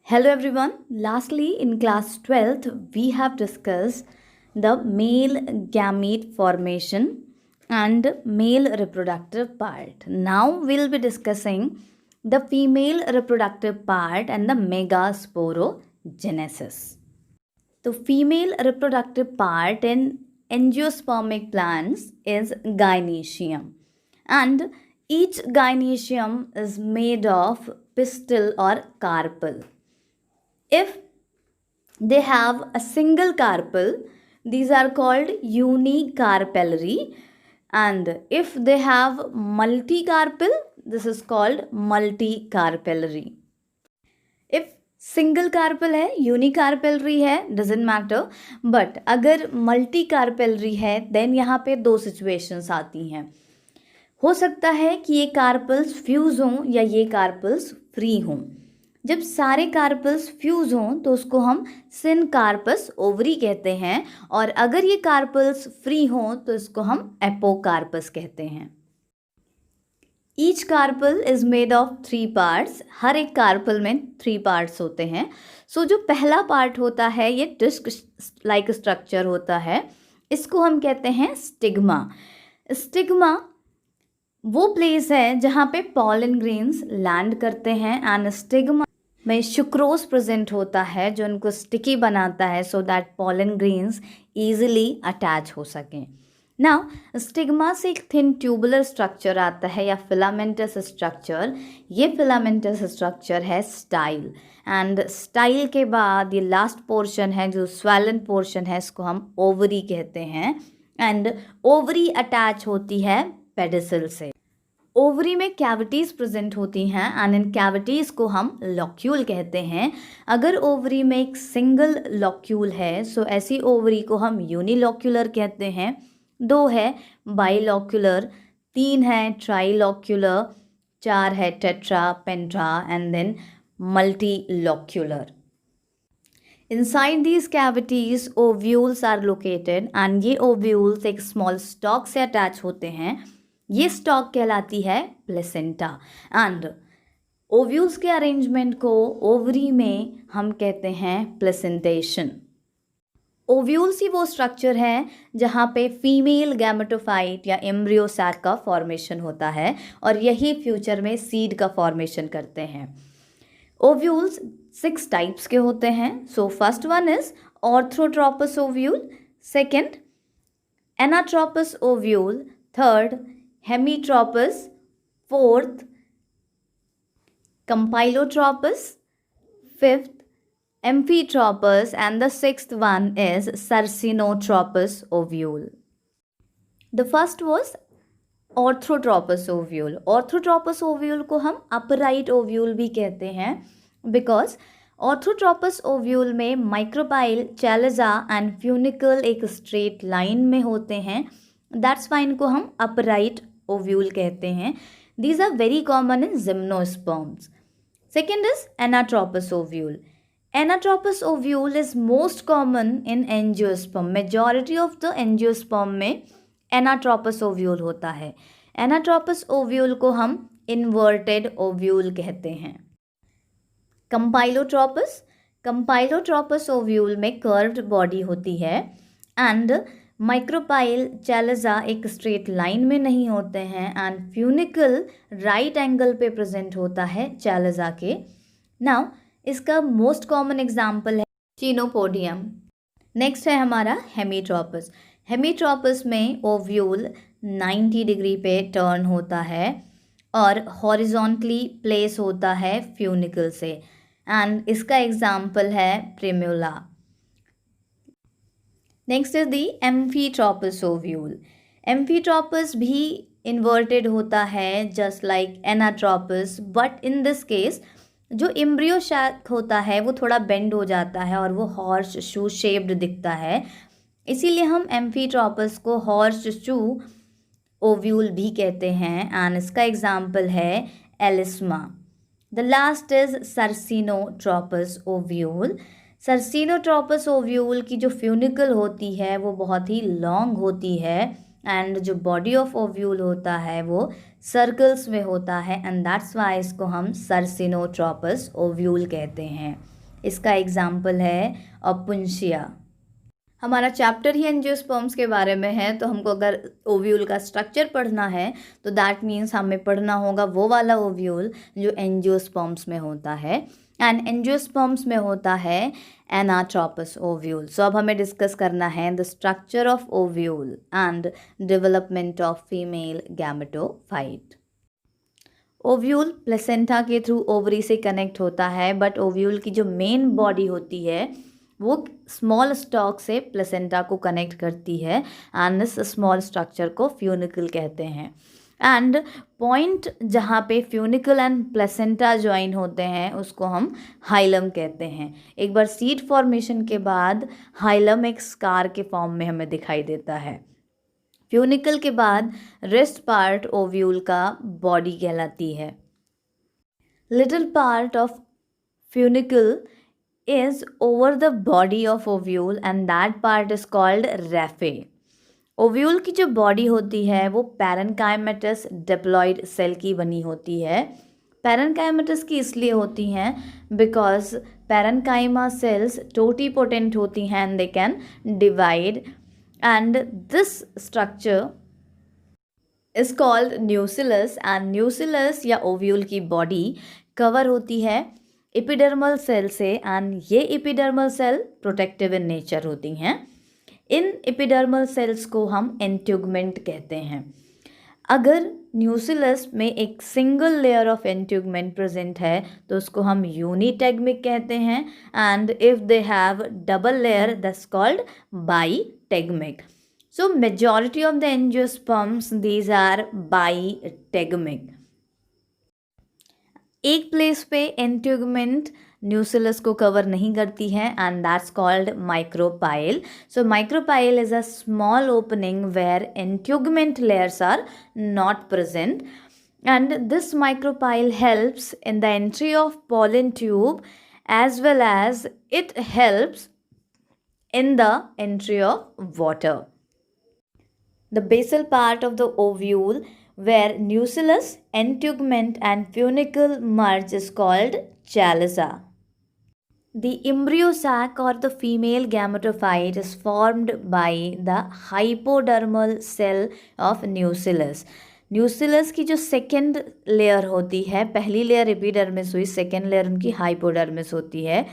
Hello everyone. Lastly, in class 12th, we have discussed the male gamete formation and male reproductive part. Now we'll be discussing the female reproductive part and the megasporogenesis. The female reproductive part in angiospermic plants is gynoecium, and each gynoecium is made of pistil or carpel. If they have a single carpel, these are called unicarpellary, and if they have multicarpel, this is called multicarpellary. If single carpel है, unicarpellary है, doesn't matter, but अगर multicarpellary है then यहाँ पे दो situations आती हैं. हो सकता है कि ये कार्पल्स फ्यूज़ हों या ये कार्पल्स फ्री हों. जब सारे कार्पल्स फ्यूज़ हों तो उसको हम सिनकार्पस ओवरी कहते हैं, और अगर ये कार्पल्स फ्री हों तो इसको हम एपोकार्पस कहते हैं. Each carpel is made of 3 parts. हर एक कार्पल में 3 पार्ट्स होते हैं. सो जो पहला पार्ट होता है ये डिस्क लाइक स्ट्रक्चर होता है, इसको हम कहते हैं स्टिग्मा. स्टिग्मा वो प्लेस है जहाँ पे पॉलन ग्रेन्स लैंड करते हैं, एंड स्टिग्मा में शुक्रोज प्रेजेंट होता है जो उनको स्टिकी बनाता है so that pollen grains easily attach हो सकें. नाउ स्टिग्मा से एक थिन ट्यूबुलर स्ट्रक्चर आता है या फिलामेंटस स्ट्रक्चर. ये फिलामेंटस स्ट्रक्चर है स्टाइल, एंड स्टाइल के बाद ये लास्ट पोर्शन है जो स्वेलन पोर्शन है, इसको हम ओवरी कहते हैं. एंड ओवरी अटैच होती है पेडिसल से. ओवरी में कैविटीज़ प्रेजेंट होती हैं, एंड इन कैविटीज़ को हम लॉक्यूल कहते हैं. अगर ओवरी में एक सिंगल लॉक्यूल है सो ऐसी ओवरी को हम यूनिलॉक्यूलर कहते हैं. 2 है बाइलॉक्यूलर, 3 है ट्राइलॉक्यूलर, 4 है tetra, penta, and then multilocular. Inside these cavities ovules are located, and ये ovules एक small stalk से attach होते हैं. ये stalk कहलाती है प्लेसेंटा, and ovules के arrangement को ovary में हम कहते हैं प्लेसेंटेशन. ओव्यूल्स ही वो स्ट्रक्चर है जहाँ पे फीमेल गैमेटोफाइट या एम्ब्रियो सैक का फॉर्मेशन होता है, और यही फ्यूचर में सीड का फॉर्मेशन करते हैं. ओव्यूल्स 6 टाइप्स के होते हैं. So first one is orthotropous ovule, second anatropous ovule, third hemitropous, fourth campylotropous, fifth Amphitropous, and the 6th one is Sarcinotropous ovule. The first was Orthotropous ovule. Orthotropous ovule को हम upright ovule भी कहते हैं because Orthotropous ovule में micropyle, chalaza and funicle एक straight line में होते हैं. That's why इनको हम upright ovule कहते हैं. These are very common in gymnosperms. Second is Anatropous ovule. Anatropous ovule is most common in angiosperm. Majority of the angiosperm में Anatropous ovule होता है. Anatropous ovule को हम inverted ovule कहते हैं. Compilotropous. Compilotropous ovule में curved body होती है, and micropyle, chalaza एक straight line में नहीं होते हैं, and funicle right angle पे present होता है chalaza के. Now इसका मोस्ट कॉमन एग्जाम्पल है चिनोपोडियम. नेक्स्ट है हमारा हेमीट्रोपस. हेमीट्रोपस में ओव्यूल 90 डिग्री पे टर्न होता है और हॉरिजॉन्टली प्लेस होता है फ्यूनिकल से, एंड इसका एग्जाम्पल है primula. Next is the amphitropous ovule. Amphitropous भी इन्वर्टेड होता है just like anatropous, but in this case जो एम्ब्रियो सैक होता है वो थोड़ा बेंड हो जाता है और वो हॉर्स शू शेप्ड दिखता है, इसीलिए हम एम्फीट्रोपस को हॉर्स शू ओव्यूल भी कहते हैं, एंड इसका एग्जाम्पल है alisma. The last is circinotropous ovule. Circinotropous ovule की जो फ्यूनिकल होती है वो बहुत ही लॉन्ग होती है, एंड जो बॉडी ऑफ ओव्यूल होता है वो सर्कल्स में होता है, एंड दैट्स वाई इसको हम सर्सिनोट्रोपस ओव्यूल कहते हैं. इसका एग्जाम्पल है अपुंशिया। हमारा चैप्टर ही एंजियोस्पर्म्स के बारे में है, तो हमको अगर ओव्यूल का स्ट्रक्चर पढ़ना है तो दैट मीन्स हमें पढ़ना होगा वो वाला ओव्यूल जो एंजियोस्पर्म्स में होता है, एंड एंजियोस्पर्म्स में होता है एनाट्रोपस ओव्यूल। सो अब हमें डिस्कस करना है the structure of ovule and development of female gametophyte. Ovule placenta के थ्रू ओवरी से कनेक्ट होता है, बट ओव्यूल की जो मेन बॉडी होती है वो स्मॉल स्टॉक से प्लेसेंटा को कनेक्ट करती है, एंड इस स्मॉल स्ट्रक्चर को फ्यूनिकल कहते हैं। एंड पॉइंट जहाँ पे फ्यूनिकल एंड प्लेसेंटा ज्वाइन होते हैं उसको हम हाइलम कहते हैं। एक बार सीड फॉर्मेशन के बाद हाइलम एक स्कार के फॉर्म में हमें दिखाई देता है। फ्यूनिकल के बाद रेस्ट पार्ट ओव्यूल का बॉडी कहलाती है। Little part of funicle is over the body of ovule and that part is called raphe. Ovule की जो बॉडी होती है वो पैरेन्काइमेटस डिप्लॉयड सेल की बनी होती है। पैरेन्काइमेटस की इसलिए होती हैं बिकॉज पैरेन्काइमा सेल्स टोटीपोटेंट होती हैं and they can divide, and this structure is called nucellus, and nucellus या ओव्यूल की बॉडी कवर होती है एपिडर्मल सेल से, एंड ये epidermal cell protective in nature होती हैं। इन एपिडर्मल सेल्स को हम एंट्यूगमेंट कहते हैं। अगर न्यूसिलस में एक single layer of integument present है तो उसको हम यूनिटेगमिक कहते हैं, and if they have double layer that's called bitegmic. So majority of the angiosperms these are bitegmic. एक प्लेस पे एंट्यूगमेंट न्यूसिलस को कवर नहीं करती है, and that's called micropyle. So micropyle is a small opening where integument layers are not present, and this micropyle helps in the entry of pollen tube as well as it helps in the entry of water. The basal part of the ovule where nucellus, entugment and funicle merge is called chaliza. The embryo sac or the female gametophyte is formed by the hypodermal cell of nucellus. Nucellus की जो second layer होती है, पहली layer epidermis हुई, second layer उनकी hypodermis होती है।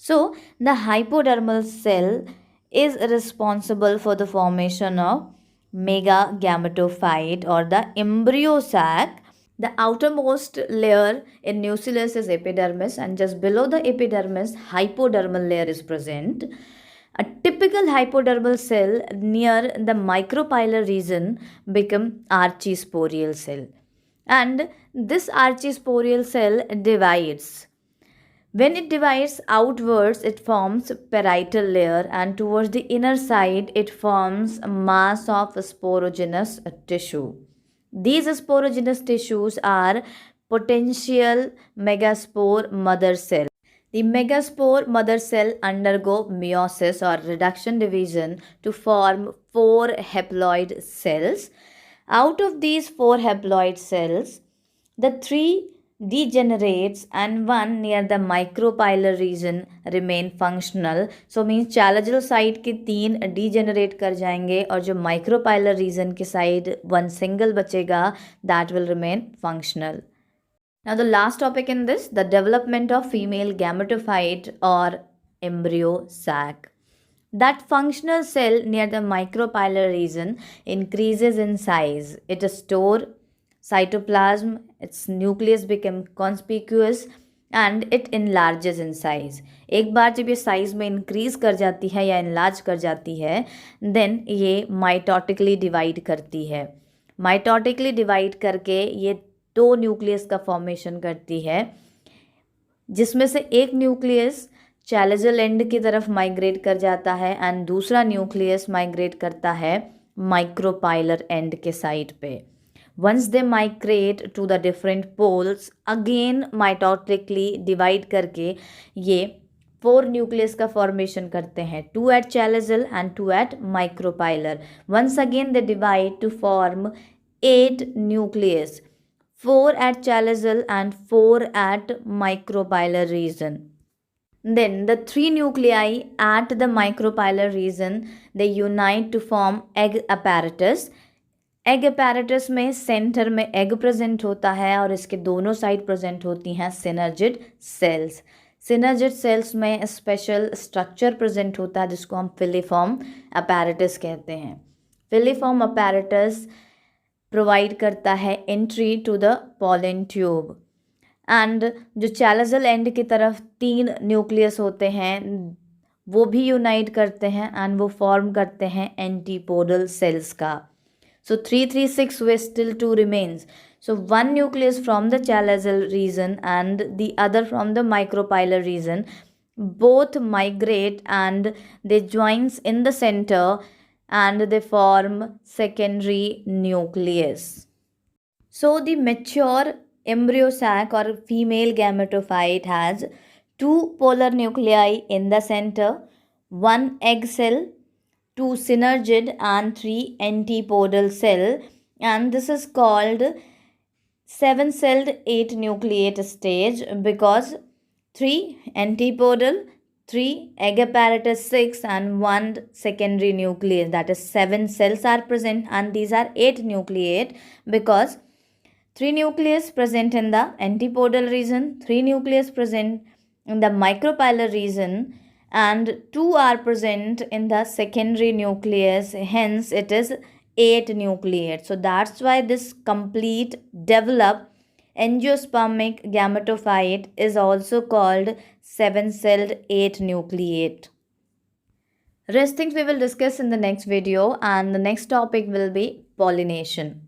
So the hypodermal cell is responsible for the formation of mega gametophyte or the embryo sac. The outermost layer in nucellus is epidermis, and just below the epidermis hypodermal layer is present. A typical hypodermal cell near the micropylar region become archisporial cell, and this archisporial cell divides. When it divides outwards, it forms parietal layer, and towards the inner side, it forms a mass of sporogenous tissue. These sporogenous tissues are potential megaspore mother cell. The megaspore mother cell undergo meiosis or reduction division to form 4 haploid cells. Out of these 4 haploid cells, the 3 degenerates and one near the micropylar region remain functional. So means chalazal side के 3 degenerate कर जाएंगे और जो micropylar region के side 1 single बचेगा, that will remain functional. Now the last topic in this, the development of female gametophyte or embryo sac. That functional cell near the micropylar region increases in size. It stores cytoplasm, its nucleus become conspicuous and it enlarges in size. एक बार जब ये size में increase कर जाती है या enlarge कर जाती है, then ये माइटोटिकली डिवाइड करती है। माइटोटिकली डिवाइड करके ये 2 न्यूक्लियस का फॉर्मेशन करती है, जिसमें से एक न्यूक्लियस चैलेजल एंड की तरफ माइग्रेट कर जाता है एंड दूसरा न्यूक्लियस माइग्रेट करता है माइक्रोपाइलर एंड के साइड पे। Once they migrate to the different poles, again mitotically divide करके ये 4 न्यूक्लियस का फॉर्मेशन करते हैं, 2 at chalazel and 2 at micropylar. Once again they divide to form 8 nucleus, 4 at chalazel and 4 at micropylar region. Then the three nuclei at the micropylar region, they unite to form egg apparatus. Egg apparatus में centre में egg present होता है और इसके दोनों side present होती हैं synergid cells. Synergid cells में स्पेशल स्ट्रक्चर प्रेजेंट होता है जिसको हम फिलीफॉर्म apparatus कहते हैं. फिलीफॉर्म apparatus प्रोवाइड करता है entry to the pollen tube. And जो चैलेजल एंड की तरफ 3 न्यूक्लियस होते हैं वो भी यूनाइट करते हैं एंड वो फॉर्म करते हैं एंटीपोडल सेल्स का. So 3, 3, 6 where still 2 remains. So one nucleus from the chalazal region and the other from the micropylar region both migrate and they joins in the center and they form secondary nucleus. So the mature embryo sac or female gametophyte has 2 polar nuclei in the center, 1 egg cell, 2 synergid and 3 antipodal cell, and this is called 7-celled 8 nucleate stage because 3 antipodal, 3 egg apparatus 6 and 1 secondary nucleus, that is 7 cells are present and these are 8 nucleate because 3 nucleus present in the antipodal region, 3 nucleus present in the micropylar region and 2 are present in the secondary nucleus, hence it is 8 nucleate. So that's why this complete developed angiospermic gametophyte is also called 7-celled 8 nucleate. Rest things we will discuss in the next video and the next topic will be pollination.